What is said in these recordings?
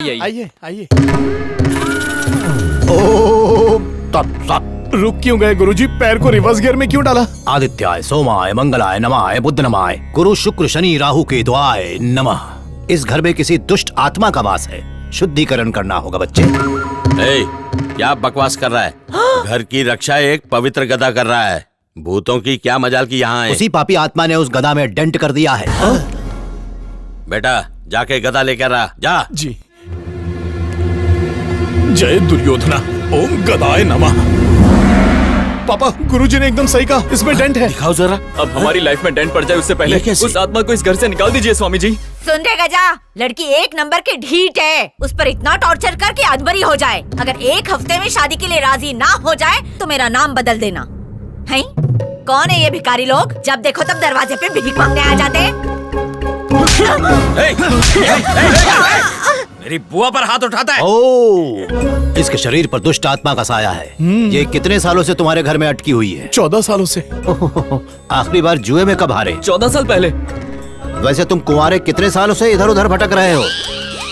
आइए आइए। ओम तत्सत। रुक क्यों गए गुरुजी? पैर को रिवर्स गियर में क्यों डाला? आदित्याय सोमाय मंगलाय नमाय बुध नमाय गुरु शुक्र शनि राहु केतुआय नमः। इस घर में किसी दुष्ट आत्मा का वास है, शुद्धिकरण करना होगा बच्चे। क्या बकवास कर रहा है? घर की रक्षा एक पवित्र गदा कर रहा है। भूतों की क्या मजाल की यहाँ है? उसी पापी आत्मा ने उस गदा में डेंट कर दिया है। बेटा जाके गदा लेकर आ जा। जी। जय दुर्योधना। ओम गदाय नमः। पापा गुरुजी ने एकदम सही कहा, इसमें डेंट है। दिखाओ जरा। अब हमारी लाइफ में डेंट पड़ जाए उससे पहले उस आत्मा को इस घर से निकाल दीजिए स्वामी जी। सुन रे गजा, लड़की एक नंबर की ढीठ है। उस पर इतना टॉर्चर कर कि अधमरी हो जाए। अगर एक हफ्ते में शादी के लिए राजी ना हो जाए तो मेरा नाम बदल देना। हैं? कौन है ये भिखारी लोग? जब देखो तब दरवाजे पे भीख मांगने आ जाते हैं। मेरी बुआ पर हाथ उठाता है। ओह, इसके शरीर पर दुष्ट आत्मा का साया है। ये कितने सालों से तुम्हारे घर में अटकी हुई है? 14 सालों से। आखिरी बार जुए में कब हारे? 14 साल पहले। वैसे तुम कुंवारे कितने सालों से इधर उधर भटक रहे हो?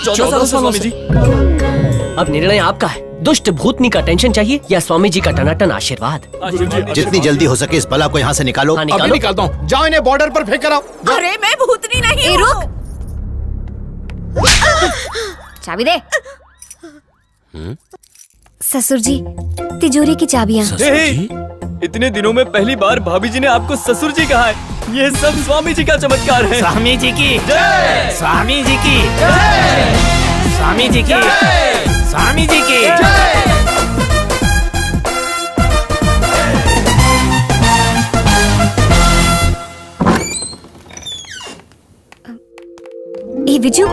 14 साल स्वामी जी। अब निर्णय आपका है। दुष्ट भूतनी का टेंशन चाहिए या स्वामी जी का टनाटन आशीर्वाद? जितनी जल्दी हो सके इस बला को यहाँ से निकालो। हाँ, अभी निकालता हूँ। जाओ इन्हें बॉर्डर पर फेंक कर आओ। अरे मैं भूतनी नहीं हूँ। रुक। चाबी दे। ससुर जी, तिजोरी की चाबियाँ। इतने दिनों में पहली बार भाभी जी ने आपको ससुर जी कहा है। ये सब स्वामी जी का चमत्कार है। स्वामी जी की जय। स्वामी जी की जय। स्वामी जी की जय। स्वामी जी की जय। ए विजू,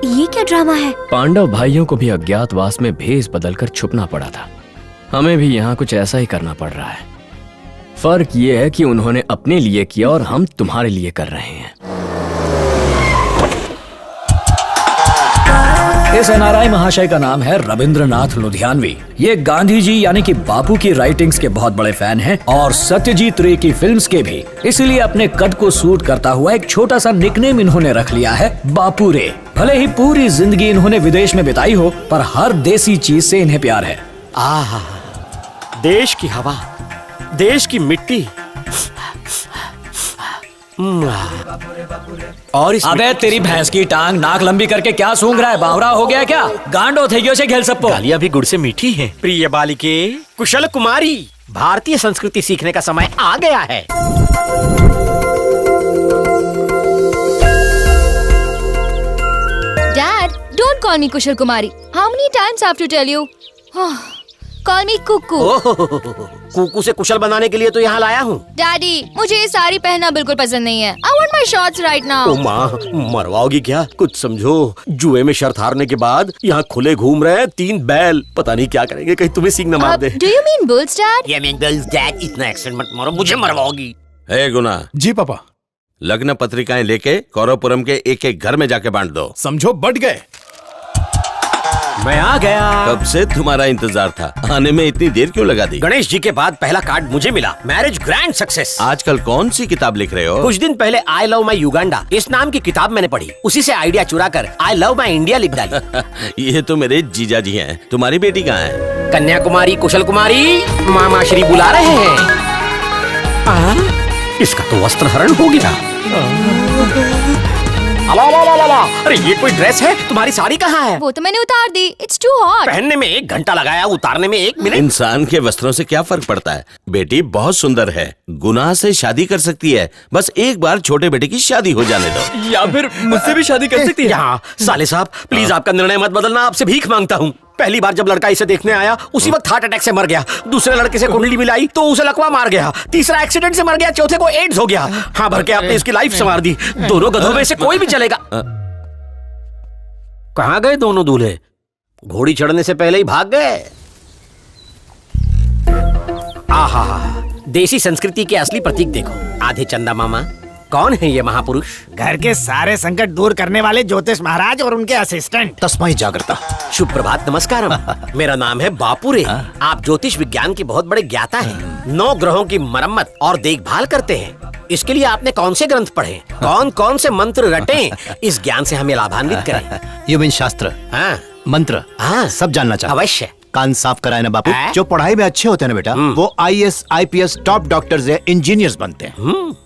ये क्या ड्रामा है? पांडव भाइयों को भी अज्ञातवास में भेष बदलकर छुपना पड़ा था। हमें भी यहाँ कुछ ऐसा ही करना पड़ रहा है। फर्क ये है कि उन्होंने अपने लिए किया और हम तुम्हारे लिए कर रहे हैं। इस एनआरआई महाशय का नाम है रविंद्रनाथ लुधियानवी। ये गांधी जी यानी कि बापू की राइटिंग्स के बहुत बड़े फैन हैं और सत्यजीत रे की फिल्म्स के भी। इसलिए अपने कद को सूट करता हुआ एक छोटा सा निकनेम इन्होंने रख लिया है, बापू रे। भले ही पूरी जिंदगी इन्होंने विदेश में बिताई हो, पर हर देसी चीज से इन्हें प्यार है। आहा, देश की हवा, देश की मिट्टी और इस अबे तेरी भैंस की टांग नाक लंबी करके क्या सूंघ रहा है? बावरा हो गया क्या? गांडो थे से खेल सबको। गालियां भी गुड़ से मीठी हैं। प्रिय बालिके, कुशल कुमारी, भारतीय संस्कृति सीखने का समय आ गया है। Dad, don't call me Kusal Kumari. How many times I have to tell you? Call me Kuku. Kuku से कुशल बनाने के लिए तो यहाँ लाया हूँ। Daddy, मुझे ये साड़ी पहनना बिल्कुल पसंद नहीं है. I want my shorts right now. ओ माँ, मरवाओगी क्या? कुछ समझो। जुए में शर्त हारने के बाद यहाँ खुले घूम रहे हैं 3 बैल। पता नहीं क्या करेंगे, कहीं तुम्हें सींग न मार दे। Do you mean bulls, Dad? ये mean bulls, Dad. इतना एक्सेंट मत मारो, मुझे मरवाओगी। हे गुना, जी पापा। लग्न पत्रिकाएं लेके कौरवपुरम के एक एक घर में जाके बांट दो। समझो बट गए। मैं आ गया। कब से तुम्हारा इंतजार था, आने में इतनी देर क्यों लगा दी? गणेश जी के बाद पहला कार्ड मुझे मिला। Marriage grand success. आजकल कौन सी किताब लिख रहे हो? कुछ दिन पहले आई लव माई युगांडा इस नाम की किताब मैंने पढ़ी। उसी से आइडिया चुरा कर आई लव माई इंडिया लिख डाली। ये तो मेरे जीजा जी हैं। तुम्हारी बेटी कहाँ है? कन्याकुमारी कुशल कुमारी, मामा श्री बुला रहे हैं। इसका तो वस्त्र हरण हो गया। अरे ये कोई ड्रेस है? तुम्हारी साड़ी कहाँ है? वो तो मैंने उतार दी. It's too hot. पहनने में 1 घंटा लगाया, उतारने में 1 मिनट। इंसान के वस्त्रों से क्या फर्क पड़ता है? बेटी बहुत सुंदर है, गुनाह से शादी कर सकती है। बस एक बार छोटे बेटे की शादी हो जाने दो। या फिर मुझसे भी शादी कर सकती है। यहाँ साले साहब, प्लीज आपका निर्णय मत बदलना, आपसे भीख मांगता हूँ। पहली बार जब लड़का इसे देखने आया उसी वक्त हार्ट अटैक से मर गया। दूसरे लड़के से कुंडली मिलाई तो उसे लकवा मार गया। तीसरा एक्सीडेंट से मर गया, चौथे को एड्स हो गया। हाँ भर के आपने इसकी लाइफ संवार दी। दोनों गधों में से कोई भी चलेगा। कहाँ गए दोनों दूल्हे? घोड़ी चढ़ने से पहले ही भाग गए। आहा, देसी संस्कृति के असली प्रतीक देखो। आधे चंदा मामा। कौन है ये महापुरुष? घर के सारे संकट दूर करने वाले ज्योतिष महाराज और उनके असिस्टेंट। तस्मै जागृता। शुभ प्रभात, नमस्कारम। मेरा नाम है बापू रे। आप ज्योतिष विज्ञान के बहुत बड़े ज्ञाता हैं। 9 ग्रहों की मरम्मत और देखभाल करते हैं। इसके लिए आपने कौन से ग्रंथ पढ़े, कौन कौन से मंत्र रटे, इस ज्ञान से हमें लाभान्वित करें। यू मीन शास्त्र, हाँ मंत्र, हाँ सब जानना चाहते हैं। अवश्य। कान साफ कराए ना बापू। हाँ? जो पढ़ाई में अच्छे होते हैं ना बेटा, वो IAS IPS टॉप डॉक्टर्स या इंजीनियर्स बनते हैं।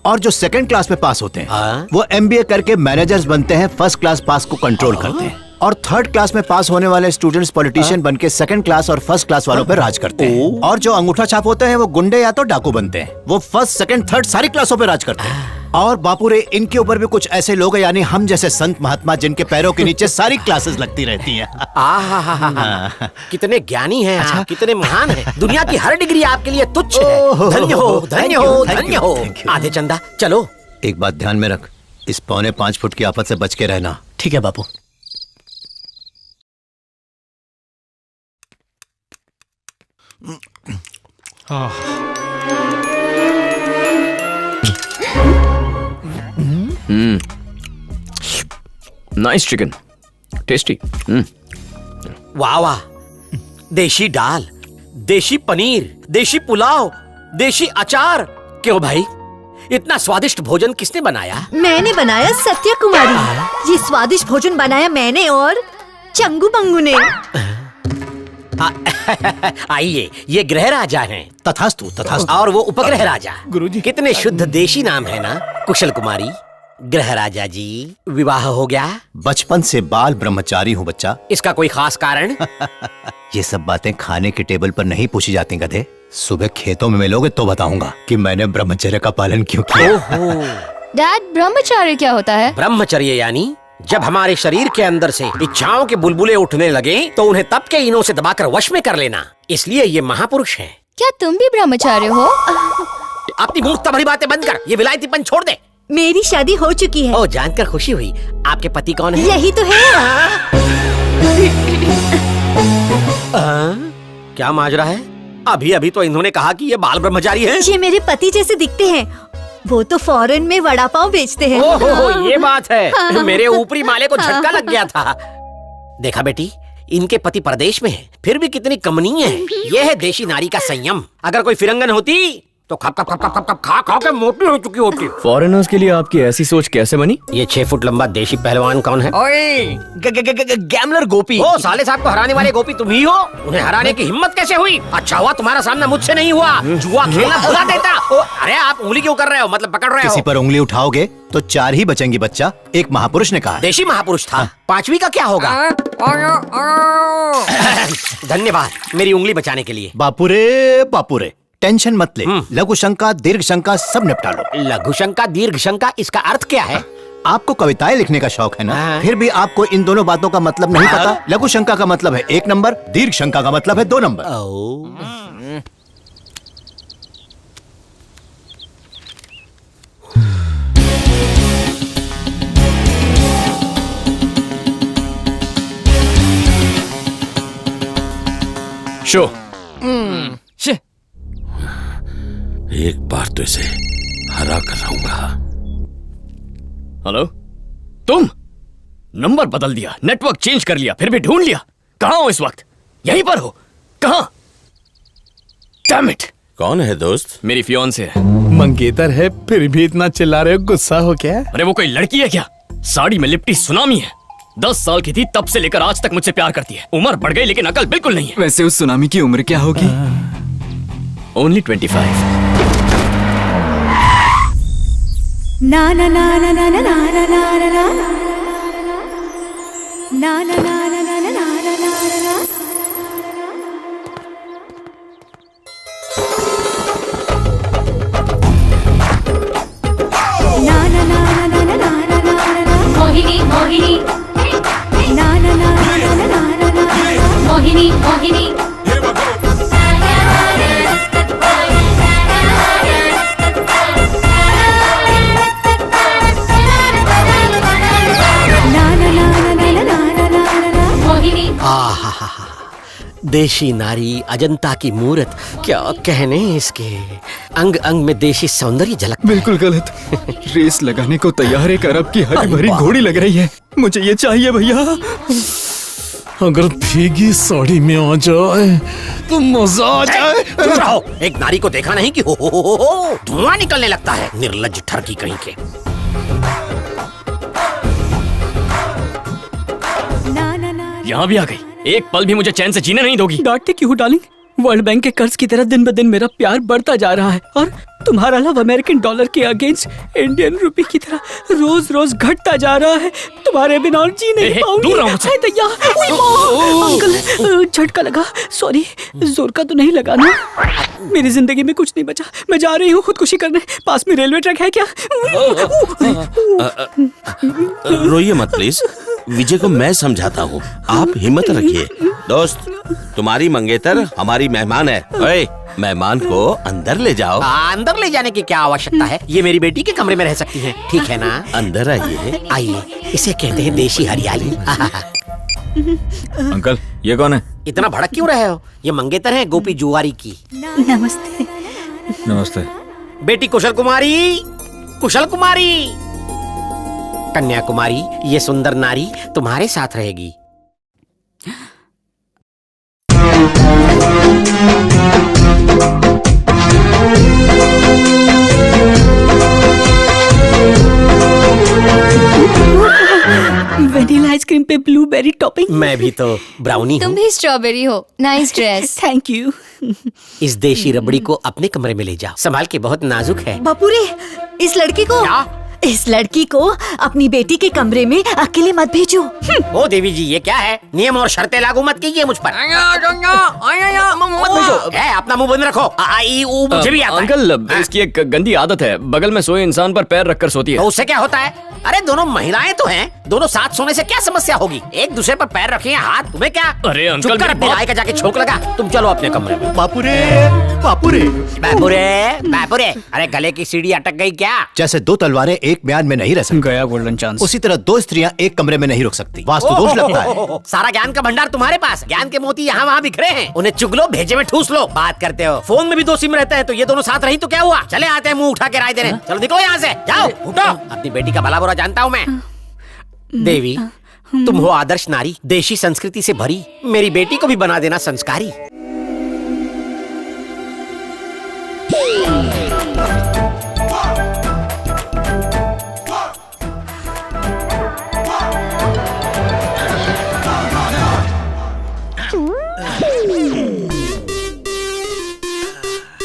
और जो सेकंड क्लास में पास होते हैं, हाँ? वो MBA करके मैनेजर्स बनते हैं, फर्स्ट क्लास पास को कंट्रोल करते हैं। और थर्ड क्लास में पास होने वाले स्टूडेंट्स पॉलिटिशियन बन के सेकंड क्लास और फर्स्ट क्लास वालों पे राज करते हैं। और जो अंगूठा छाप होते हैं वो गुंडे या तो डाकू बनते हैं, वो फर्स्ट सेकंड थर्ड सारी क्लासों पे राज करते हैं। और बापू रे, इनके ऊपर भी कुछ ऐसे लोग हैं, यानी हम जैसे संत महात्मा, जिनके पैरों के नीचे सारी क्लासेस लगती रहती हैं। कितने ज्ञानी हैं आप, कितने महान हैं। दुनिया की हर डिग्री आपके लिए तुच्छ है। धन्य हो, धन्य हो, धन्य हो। आधे चंदा चलो। एक बात ध्यान में रख, इस 4.25 फुट की आफत से बच के रहना। ठीक है बापू। Nice chicken, tasty. वाह वाह, देशी दाल, देशी पनीर, देशी पुलाव, देशी अचार। क्यों भाई, इतना स्वादिष्ट भोजन किसने बनाया? मैंने बनाया सत्य कुमारी। ये स्वादिष्ट भोजन बनाया मैंने और चंगू बंगू ने। आइए, ये ग्रह राजा हैं। तथास्तु, तथास्तु। और वो उपग्रह राजा। गुरुजी। कितने शुद्ध देशी नाम है ना। कुशल कुमारी, ग्रह राजा जी, विवाह हो गया? बचपन से बाल ब्रह्मचारी हूँ बच्चा। इसका कोई खास कारण? ये सब बातें खाने के टेबल पर नहीं पूछी जाती गधे। सुबह खेतों में मिलोगे तो बताऊंगा कि मैंने ब्रह्मचर्य का पालन क्यों किया। डैड, ब्रह्मचार्य क्या होता है? ब्रह्मचर्य यानी जब हमारे शरीर के अंदर से इच्छाओं के बुलबुले उठने लगे तो उन्हें तप के इनों से दबाकर वश में कर लेना। इसलिए ये महापुरुष हैं। क्या तुम भी ब्रह्मचार्य हो? अपनी मूर्खता भरी बातें बंद कर, ये विलायतीपन छोड़ दे। मेरी शादी हो चुकी है। ओ, जानकर खुशी हुई। आपके पति कौन है? यही तो है। क्या माजरा है? अभी अभी तो इन्होंने कहा कि ये बाल ब्रह्मचारी हैं। ये मेरे पति जैसे दिखते हैं। वो तो फॉरेन में वड़ा पाव बेचते हैं। ओहो, ये बात है। मेरे ऊपरी माले को झटका लग गया था। देखा बेटी, इनके पति परदेश में हैं, फिर भी कितनी कमनीय है। यह है देशी नारी का संयम। अगर कोई फिरंगन होती तो खप खप खप खप खप खा खा के मोटी हो चुकी होती। फॉरेनर्स के लिए आपकी ऐसी सोच कैसे बनी? ये 6 फुट लंबा देशी पहलवान कौन है? ओए, गैमलर गोपी। ओ, साले साहब को हराने वाले गोपी तुम ही हो। उन्हें हराने की हिम्मत कैसे हुई? अच्छा हुआ तुम्हारा सामना मुझसे नहीं हुआ, जुआ खेलना भुला देता। ओ, अरे आप उंगली क्यों कर रहे हो, मतलब पकड़ रहे हो? किसी पर उंगली उठाओगे तो 4 ही बचेंगी बच्चा। एक महापुरुष ने कहा। देशी महापुरुष था। 5वीं का क्या होगा? धन्यवाद मेरी उंगली बचाने के लिए। बापुरे, टेंशन मत ले। लघु शंका, दीर्घ शंका सब निपटा लो। लघु शंका, दीर्घ शंका, इसका अर्थ क्या है? आपको कविताएं लिखने का शौक है ना, फिर भी आपको इन दोनों बातों का मतलब नहीं पता। लघु शंका का मतलब है 1 नंबर, दीर्घ शंका का मतलब है 2 नंबर। शो। एक बार तो इसे हरा कर रहूंगा। हेलो, तुम? नंबर बदल दिया, नेटवर्क चेंज कर लिया, फिर भी ढूंढ लिया। कहाँ हो इस वक्त? यहीं पर हो? कहाँ? Damn it! कौन है दोस्त? मेरी फियांसे है। मंगेतर है, फिर भी इतना चिल्ला रहे हो, गुस्सा हो क्या? अरे वो कोई लड़की है क्या? साड़ी में लिपटी सुनामी है। 10 साल की थी तब से लेकर आज तक मुझसे प्यार करती है। उम्र बढ़ गई लेकिन अकल बिल्कुल नहीं है। वैसे उस सुनामी की उम्र क्या होगी? Only 25। ना ना ना ना ना ना ना ना ना ना ना ना ना ना ना ना ना। मोहिनी, मोहिनी, ना ना ना ना ना ना ना। मोहिनी, मोहिनी। देशी नारी, अजंता की मूरत, क्या कहने इसके। अंग अंग में देशी सौंदर्य झलकता है। बिल्कुल गलत। रेस लगाने को तैयार एक अरब की हरी भरी घोड़ी लग रही है। मुझे ये चाहिए भैया। अगर भीगी साड़ी में आ जाए तो मजा आ जाए। चुप रहो। एक नारी को देखा नहीं कि हो धुआं निकलने लगता है। निर्लज्ज ठरकी कहीं के। यहाँ भी आ गई। एक पल भी मुझे चैन से जीने नहीं दोगी। डांटते क्यों डार्लिंग? वर्ल्ड बैंक के कर्ज की तरह दिन ब दिन मेरा प्यार बढ़ता जा रहा है और तुम्हारा लव अमेरिकन डॉलर के अगेंस्ट इंडियन रुपए की तरह रोज रोज घटता जा रहा है। तुम्हारे बिना और जी नहीं पाऊंगी। दूर रहो मुझसे। हाय दैया, अंकल झटका लगा। सॉरी, जोर का तो नहीं लगा ना? मेरी जिंदगी में कुछ नहीं बचा। मैं जा रही हूँ खुदकुशी करने। पास में रेलवे ट्रैक है क्या? रोइए मत प्लीज, विजय को मैं समझाता हूँ, आप हिम्मत रखिए। दोस्त, तुम्हारी मंगेतर हमारी मेहमान है। ओए, मेहमान को अंदर ले जाओ। अंदर ले जाने की क्या आवश्यकता है? ये मेरी बेटी के कमरे में रह सकती है, ठीक है ना? अंदर आइए। आइए, इसे कहते हैं देशी हरियाली। अंकल, ये कौन है? इतना भड़क क्यों रहे हो? ये मंगेतर है गोपी जुआरी की। नमस्ते। नमस्ते। बेटी कुशल कुमारी, कुशल कुमारी, कन्याकुमारी, ये सुंदर नारी तुम्हारे साथ रहेगी। वेनिला आइसक्रीम पे ब्लूबेरी टॉपिंग। मैं भी तो ब्राउनी तुम हूँ। भी स्ट्रॉबेरी हो। Nice dress. Thank you. इस देशी रबड़ी को अपने कमरे में ले जाओ, संभाल के, बहुत नाजुक है। बापूरे, इस लड़की को इस लड़की को अपनी बेटी के कमरे में अकेले मत भेजो। ओ देवी जी, ये क्या है? नियम और शर्तें लागू मत कीजिए मुझ पर। मत भेजो। अपना मुंह बंद रखो। मुझे भी आता है। अंकल, इसकी एक गंदी आदत है, बगल में सोए इंसान पर पैर रखकर सोती है। तो उससे क्या होता है? अरे दोनों महिलाएं तो हैं, दोनों साथ सोने से क्या समस्या होगी? एक दूसरे पर पैर रखे हैं, हाथ, तुम्हें क्या? अरे अंकल, चुप कर, मेरी अपनी बात- राय का जाके छोक लगा। तुम चलो अपने कमरे में। बापुरे, बापुरे। बापुरे, बापुरे, अरे गले की सीढ़ी अटक गई क्या? जैसे दो तलवारें एक म्यान में नहीं रह सकती, गया गोल्डन चांस। उसी तरह दो स्त्रियां एक कमरे में नहीं रुक सकती। वास्तु दोष लगता है। सारा ज्ञान का भंडार तुम्हारे पास। ज्ञान के मोती यहाँ वहाँ बिखरे हैं, उन्हें चुग लो, भेजे में ठूस लो। बात करते हो, फोन में भी दो सिम रहते हैं, तो ये दोनों साथ रही तो क्या हुआ? चले आते हैं मुंह उठा के राय देने। चलो निकलो यहाँ से, जाओ, उठो। अपनी बेटी का भला बुरा जानता हूँ मैं। देवी, तुम हो आदर्श नारी, देशी संस्कृति से भरी। मेरी बेटी को भी बना देना संस्कारी।